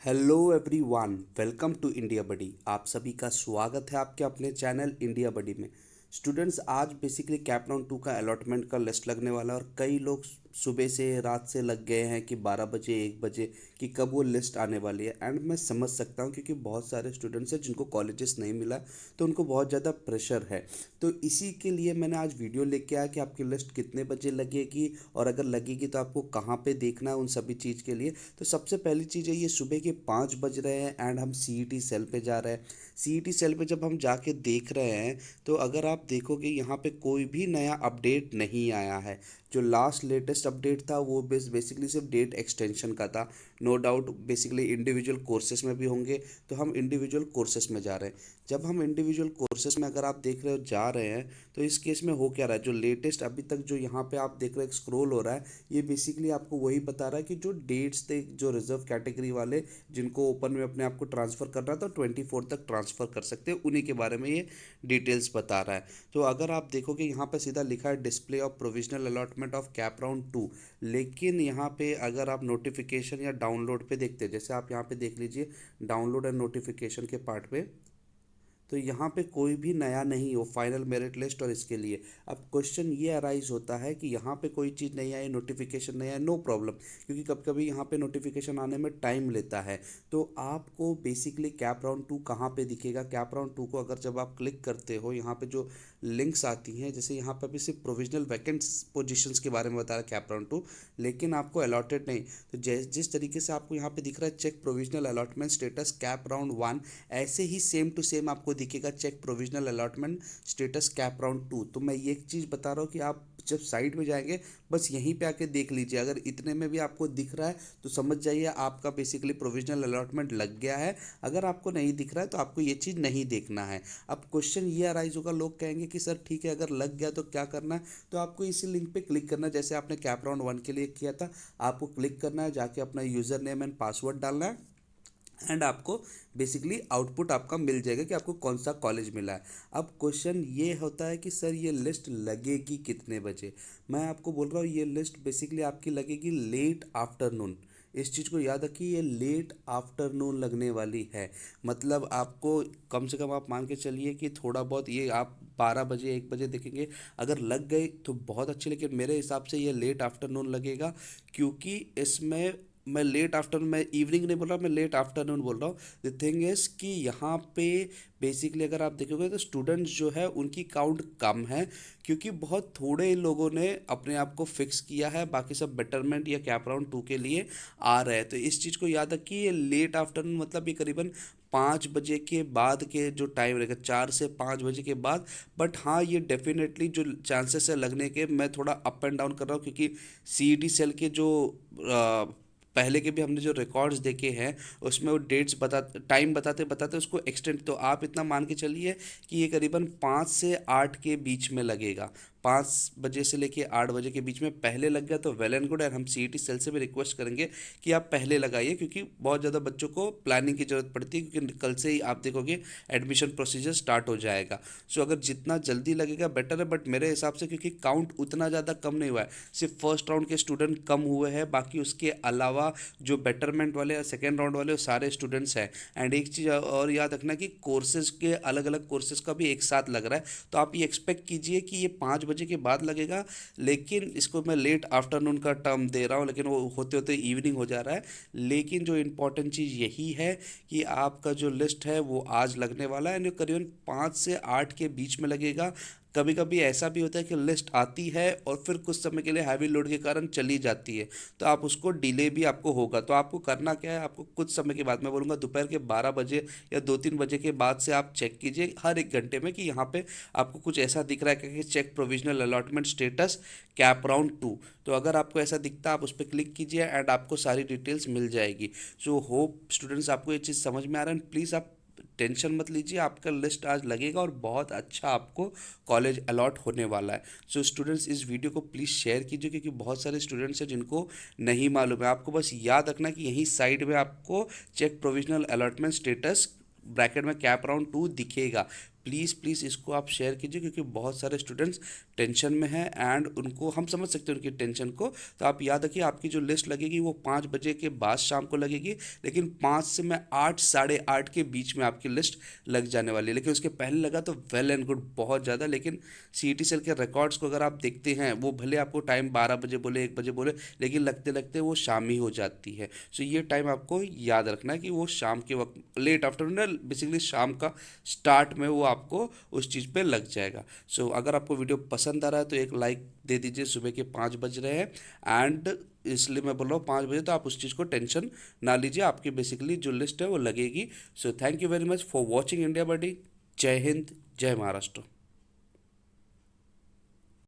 Hello everyone, welcome to India Buddy. आप सभी का स्वागत है आपके अपने चैनल इंडिया बडी में। स्टूडेंट्स, आज बेसिकली कैप राउंड 2 का अलॉटमेंट का लिस्ट लगने वाला है और कई लोग सुबह से रात से लग गए हैं कि 12 बजे 1 बजे कि कब वो लिस्ट आने वाली है। एंड मैं समझ सकता हूँ क्योंकि बहुत सारे स्टूडेंट्स हैं जिनको कॉलेजेस नहीं मिला, तो उनको बहुत ज़्यादा प्रेशर है। तो इसी के लिए मैंने आज वीडियो लेके आया कि आपकी लिस्ट कितने बजे लगेगी और अगर लगेगी तो आपको कहाँ पे देखना है उन सभी चीज़ के लिए। तो सबसे पहली चीज़ है, ये सुबह के 5 बज रहे हैं एंड हम सीईटी सेल पे जा रहे हैं। सीईटी सेल पे जब हम जाके देख रहे हैं तो अगर आप देखोगे यहाँ पे कोई भी नया अपडेट नहीं आया है। जो लास्ट लेटेस्ट अपडेट था वो बेसिकली सिर्फ डेट एक्सटेंशन का था। No doubt basically individual courses में भी होंगे, तो हम इंडिविजुअल कोर्सेज में जा रहे हैं। जब हम इंडिविजुअल कोर्सेज में अगर आप देख रहे हो जा रहे हैं, तो इस केस में हो क्या रहा है, जो लेटेस्ट अभी तक जो यहाँ पे आप देख रहे हो स्क्रॉल हो रहा है, ये बेसिकली आपको वही बता रहा है कि जो डेट्स थे, जो रिजर्व कैटेगरी वाले जिनको ओपन में अपने आप को ट्रांसफ़र करना था, 24 तक ट्रांसफ़र कर सकते हैं, उन्हीं के बारे में ये डिटेल्स बता रहा है। तो अगर आप देखोगे यहाँ पे सीधा लिखा है display of provisional allotment of cap round 2। लेकिन यहाँ पे अगर आप नोटिफिकेशन या डाउनलोड पे देखते हैं, जैसे आप यहाँ पे देख लीजिए डाउनलोड एंड नोटिफिकेशन के पार्ट पे, तो यहाँ पे कोई भी नया नहीं हो फाइनल मेरिट लिस्ट और इसके लिए। अब क्वेश्चन ये अराइज होता है कि यहाँ पे कोई चीज़ नहीं आई, नोटिफिकेशन नहीं आया, नो प्रॉब्लम, क्योंकि कभी कभी यहाँ पे नोटिफिकेशन आने में टाइम लेता है। तो आपको बेसिकली कैप राउंड 2 कहाँ पे दिखेगा, कैप राउंड 2 को अगर जब आप क्लिक करते हो, यहाँ पे जो लिंक्स आती हैं, जैसे यहाँ पे अभी सिर्फ प्रोविजनल वैकेंट पोजिशंस के बारे में बता रहा है कैप राउंड 2, लेकिन आपको अलॉटेड नहीं। तो जिस तरीके से आपको यहाँ पे दिख रहा है check provisional allotment status CAP round 1, ऐसे ही सेम टू सेम आपको दिखेगा check provisional allotment status CAP round 2। तो मैं ये एक चीज़ बता रहा हूँ कि आप जब साइट में जाएंगे बस यहीं पे आके देख लीजिए, अगर इतने में भी आपको दिख रहा है तो समझ जाइए आपका बेसिकली प्रोविजनल अलॉटमेंट लग गया है। अगर आपको नहीं दिख रहा है तो आपको ये चीज़ नहीं देखना है। अब क्वेश्चन ये अराइज होगा, लोग कहेंगे कि सर ठीक है अगर लग गया तो क्या करना है। तो आपको इसी लिंक पे क्लिक करना है, जैसे आपने कैप राउंड 1 के लिए किया था। आपको क्लिक करना है, जाके अपना यूज़र नेम एंड पासवर्ड डालना है एंड आपको बेसिकली आउटपुट आपका मिल जाएगा कि आपको कौन सा कॉलेज मिला है। अब क्वेश्चन ये होता है कि सर ये लिस्ट लगेगी कितने बजे। मैं आपको बोल रहा हूँ ये लिस्ट बेसिकली आपकी लगेगी लेट आफ्टरनून। इस चीज़ को याद रखिए, ये लेट आफ्टरनून लगने वाली है। मतलब आपको कम से कम आप मान के चलिए कि थोड़ा बहुत ये आप 12 बजे 1 बजे देखेंगे, अगर लग गई तो बहुत अच्छी, लेकिन मेरे हिसाब से ये लेट आफ्टरनून लगेगा। क्योंकि इसमें मैं लेट आफ्टरनून, मैं इवनिंग नहीं बोल रहा, मैं लेट आफ्टरनून बोल रहा हूँ। द थिंग इज़ कि यहाँ पे बेसिकली अगर आप देखोगे तो स्टूडेंट्स जो है उनकी काउंट कम है, क्योंकि बहुत थोड़े लोगों ने अपने आप को फिक्स किया है, बाकी सब बेटरमेंट या कैप राउंड 2 के लिए आ रहे हैं। तो इस चीज़ को याद रखिए, ये लेट आफ्टरनून मतलब ये करीबन 5 बजे के बाद के जो टाइम रहेगा, 4 से 5 बजे के बाद। बट हाँ, ये डेफिनेटली जो चांसेस है लगने के, मैं थोड़ा अप एंड डाउन कर रहा हूँ, क्योंकि सीईटी सेल के जो पहले के भी हमने जो रिकॉर्ड्स देखे हैं उसमें वो डेट्स बता टाइम बताते बताते उसको एक्सटेंड, तो आप इतना मान के चलिए कि ये करीबन 5 से 8 के बीच में लगेगा। 5 बजे से लेके 8 बजे के बीच में पहले लग गया तो वेल एंड गुड। और हम सीईटी सेल से भी रिक्वेस्ट करेंगे कि आप पहले लगाइए, क्योंकि बहुत ज़्यादा बच्चों को प्लानिंग की ज़रूरत पड़ती है, क्योंकि कल से ही आप देखोगे एडमिशन प्रोसीजर स्टार्ट हो जाएगा। सो अगर जितना जल्दी लगेगा बेटर है, बट मेरे हिसाब से क्योंकि काउंट उतना ज़्यादा कम नहीं हुआ है, सिर्फ फर्स्ट राउंड के स्टूडेंट कम हुए हैं, बाकी उसके अलावा जो बेटरमेंट वाले या सेकेंड राउंड वाले वो सारे स्टूडेंट्स हैं। एंड एक चीज़ और याद रखना कि कोर्सेज के अलग अलग कोर्सेज का भी एक साथ लग रहा है, तो आप ये एक्सपेक्ट कीजिए कि ये 5 बजे के बाद लगेगा। लेकिन इसको मैं लेट आफ्टरनून का टर्म दे रहा हूँ, लेकिन वो होते होते इवनिंग हो जा रहा है। लेकिन जो इम्पोर्टेंट चीज़ यही है कि आपका जो लिस्ट है वो आज लगने वाला है, एंड करीबन 5 से 8 के बीच में लगेगा। कभी कभी ऐसा भी होता है कि लिस्ट आती है और फिर कुछ समय के लिए हैवी लोड के कारण चली जाती है, तो आप उसको डिले भी आपको होगा। तो आपको करना क्या है, आपको कुछ समय के बाद, मैं बोलूँगा दोपहर के 12 बजे या 2-3 बजे के बाद से आप चेक कीजिए हर 1 घंटे में कि यहाँ पे आपको कुछ ऐसा दिख रहा है कि check provisional allotment status CAP round 2। तो अगर आपको ऐसा दिखता है आप उस पर क्लिक कीजिए एंड आपको सारी डिटेल्स मिल जाएगी। सो होप स्टूडेंट्स आपको ये चीज़ समझ में आ रहा है। प्लीज़ आप टेंशन मत लीजिए, आपका लिस्ट आज लगेगा और बहुत अच्छा आपको कॉलेज अलॉट होने वाला है। सो स्टूडेंट्स, इस वीडियो को प्लीज़ शेयर कीजिए, क्योंकि बहुत सारे स्टूडेंट्स हैं जिनको नहीं मालूम है। आपको बस याद रखना कि यहीं साइड में आपको check provisional allotment status bracket में कैप राउंड 2 दिखेगा। प्लीज़ प्लीज़ इसको आप शेयर कीजिए, क्योंकि बहुत सारे स्टूडेंट्स टेंशन में हैं एंड उनको हम समझ सकते हैं उनकी टेंशन को। तो आप याद रखिए, आपकी जो लिस्ट लगेगी वो 5 बजे के बाद शाम को लगेगी, लेकिन 5 से मैं 8 साढ़े 8 के बीच में आपकी लिस्ट लग जाने वाली है। लेकिन उसके पहले लगा तो वेल एंड गुड, बहुत ज़्यादा। लेकिन सीईटी सेल के रिकॉर्ड्स को अगर आप देखते हैं, वो भले आपको टाइम 12 बजे बोले, 1 बजे बोले, लेकिन लगते लगते वो शाम ही हो जाती है। सो ये टाइम आपको याद रखना है कि वो शाम के वक्त, लेट आफ्टरनून, बेसिकली शाम का स्टार्ट में वो आपको उस चीज़ पे लग जाएगा। सो अगर आपको वीडियो पसंद आ रहा है तो एक लाइक दे दीजिए। सुबह के 5 बज रहे हैं एंड इसलिए मैं बोल रहा हूँ 5 बजे, तो आप उस चीज़ को टेंशन ना लीजिए, आपकी बेसिकली जो लिस्ट है वो लगेगी। So thank you very much for watching India Buddy. जय हिंद, जय महाराष्ट्र।